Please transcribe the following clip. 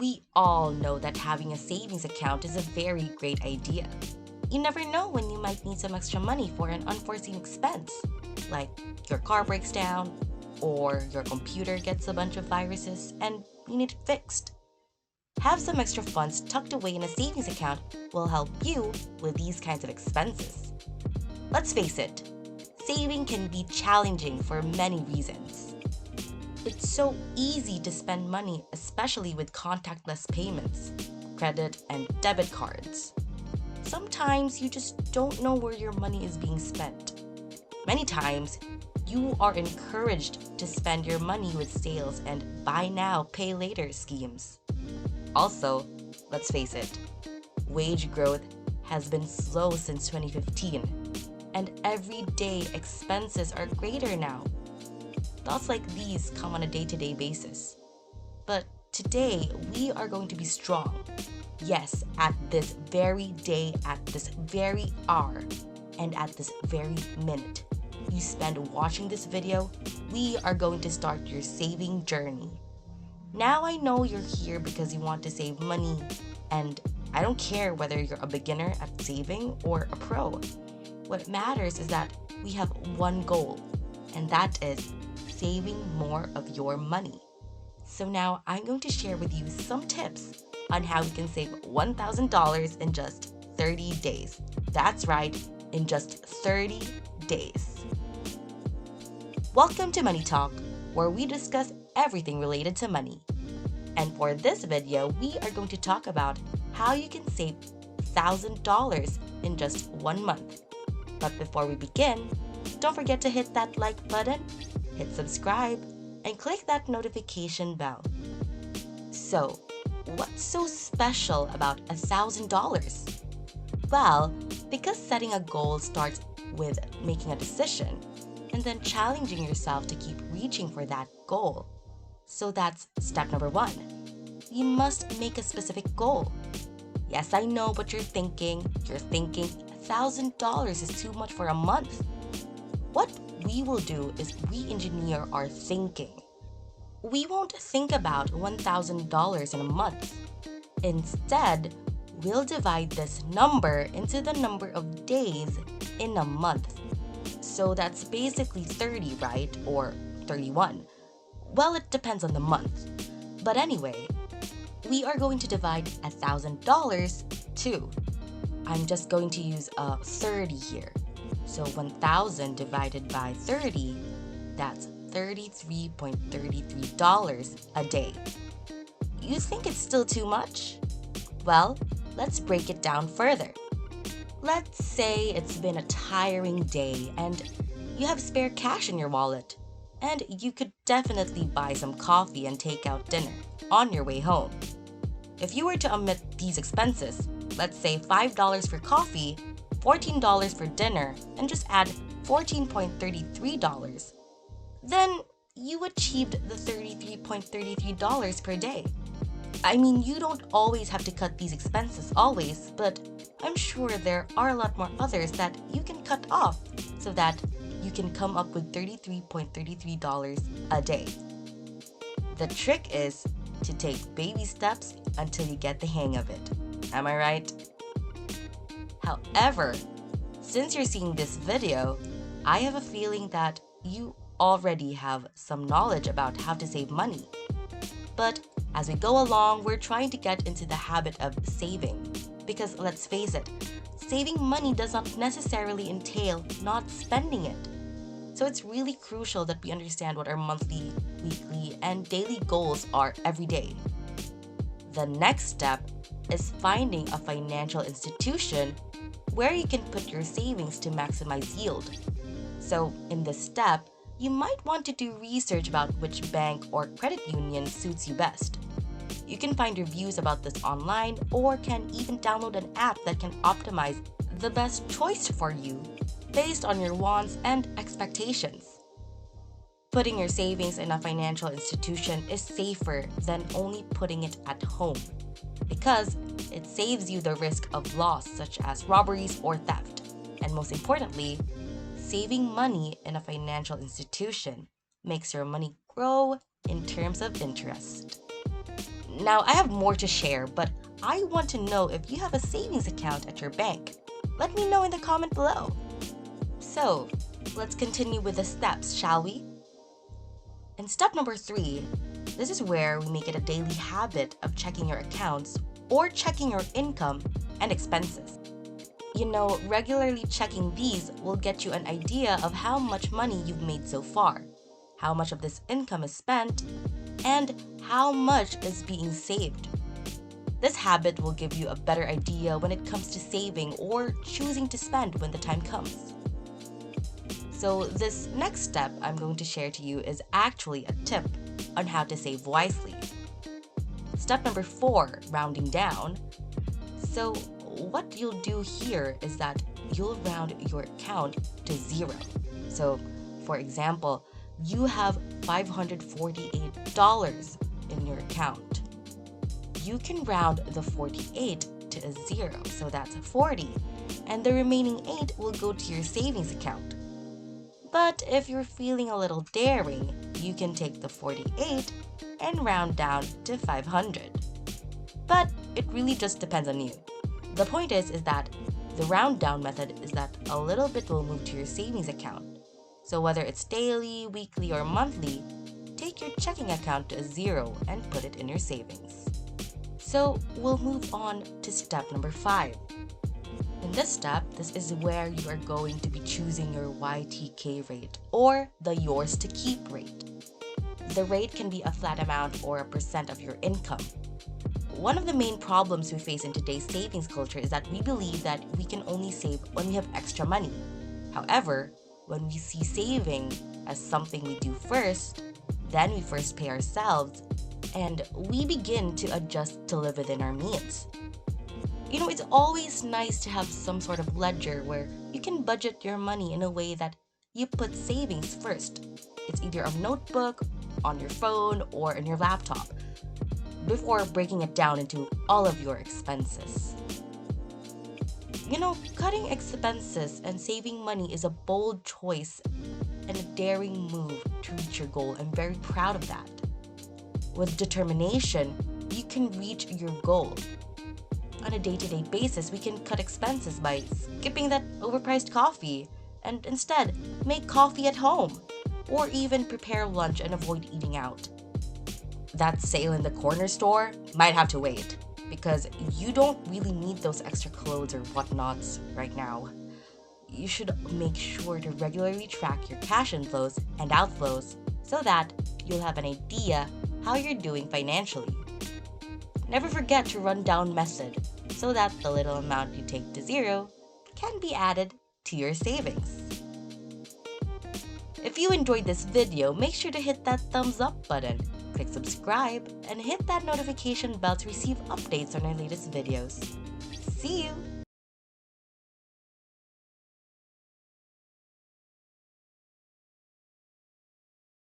We all know that having a savings account is a very great idea. You never know when you might need some extra money for an unforeseen expense, like your car breaks down or your computer gets a bunch of viruses and you need it fixed. Have some extra funds tucked away in a savings account will help you with these kinds of expenses. Let's face it, saving can be challenging for many reasons. It's so easy to spend money, especially with contactless payments, credit and debit cards. Sometimes you just don't know where your money is being spent. Many times, you are encouraged to spend your money with sales and buy now, pay later schemes. Also, let's face it, wage growth has been slow since 2015, and everyday expenses are greater now. Thoughts like these come on a day-to-day basis. But today, we are going to be strong. Yes, at this very day, at this very hour, and at this very minute you spend watching this video, we are going to start your saving journey. Now I know you're here because you want to save money, and I don't care whether you're a beginner at saving or a pro. What matters is that we have one goal, and that is saving more of your money. So now I'm going to share with you some tips on how we can save $1,000 in just 30 days. That's right, in just 30 days. Welcome to Money Talk, where we discuss everything related to money. And for this video, we are going to talk about how you can save $1,000 in just 1 month. But before we begin, don't forget to hit that like button, hit subscribe, and click that notification bell. So, what's so special about $1,000? Well, because setting a goal starts with making a decision and then challenging yourself to keep reaching for that goal. So that's step number 1. You must make a specific goal. Yes, I know what you're thinking. You're thinking $1,000 is too much for a month. What we will do is re-engineer our thinking. We won't think about $1,000 in a month. Instead, we'll divide this number into the number of days in a month. So that's basically 30, right? Or 31. Well, it depends on the month. But anyway, we are going to divide $1,000 to, I'm just going to use 30 here. So 1,000 divided by 30, that's $33.33 a day. You think it's still too much? Well, let's break it down further. Let's say it's been a tiring day and you have spare cash in your wallet, and you could definitely buy some coffee and take out dinner on your way home. If you were to omit these expenses, let's say $5 for coffee, $14 for dinner, and just add $14.33, then you achieved the $33.33 per day. I mean, you don't always have to cut these expenses always, but I'm sure there are a lot more others that you can cut off so that you can come up with $33.33 a day. The trick is to take baby steps until you get the hang of it. Am I right? However, since you're seeing this video, I have a feeling that you already have some knowledge about how to save money. But as we go along, we're trying to get into the habit of saving. Because let's face it, saving money does not necessarily entail not spending it. So it's really crucial that we understand what our monthly, weekly, and daily goals are every day. The next step is finding a financial institution where you can put your savings to maximize yield. So in this step, you might want to do research about which bank or credit union suits you best. You can find reviews about this online or can even download an app that can optimize the best choice for you based on your wants and expectations. Putting your savings in a financial institution is safer than only putting it at home because it saves you the risk of loss such as robberies or theft. And most importantly, saving money in a financial institution makes your money grow in terms of interest. Now, I have more to share, but I want to know if you have a savings account at your bank. Let me know in the comment below. So, let's continue with the steps, shall we? In step number 3, this is where we make it a daily habit of checking your accounts or checking your income and expenses. Regularly checking these will get you an idea of how much money you've made so far, how much of this income is spent, and how much is being saved. This habit will give you a better idea when it comes to saving or choosing to spend when the time comes. So this next step I'm going to share to you is actually a tip on how to save wisely. Step number 4, rounding down. So what you'll do here is that you'll round your account to 0. So for example, you have $548 in your account. You can round the 48 to a 0, so that's 40, and the remaining 8 will go to your savings account. But if you're feeling a little daring, you can take the 48 and round down to 500. But it really just depends on you. The point is that the round down method is that a little bit will move to your savings account. So whether it's daily, weekly, or monthly, take your checking account to a 0 and put it in your savings. So we'll move on to step number 5. In this step, this is where you are going to be choosing your YTK rate, or the yours to keep rate. The rate can be a flat amount or a percent of your income. One of the main problems we face in today's savings culture is that we believe that we can only save when we have extra money. However, when we see saving as something we do first, then we first pay ourselves, and we begin to adjust to live within our means. It's always nice to have some sort of ledger where you can budget your money in a way that you put savings first. It's either a notebook, on your phone, or in your laptop, before breaking it down into all of your expenses. Cutting expenses and saving money is a bold choice and a daring move to reach your goal. I'm very proud of that. With determination, you can reach your goal. On a day-to-day basis, we can cut expenses by skipping that overpriced coffee and instead make coffee at home, or even prepare lunch and avoid eating out. That sale in the corner store might have to wait, because you don't really need those extra clothes or whatnots right now. You should make sure to regularly track your cash inflows and outflows so that you'll have an idea how you're doing financially. Never forget to run down method so that the little amount you take to 0 can be added to your savings. If you enjoyed this video, make sure to hit that thumbs up button, click subscribe, and hit that notification bell to receive updates on our latest videos. See you!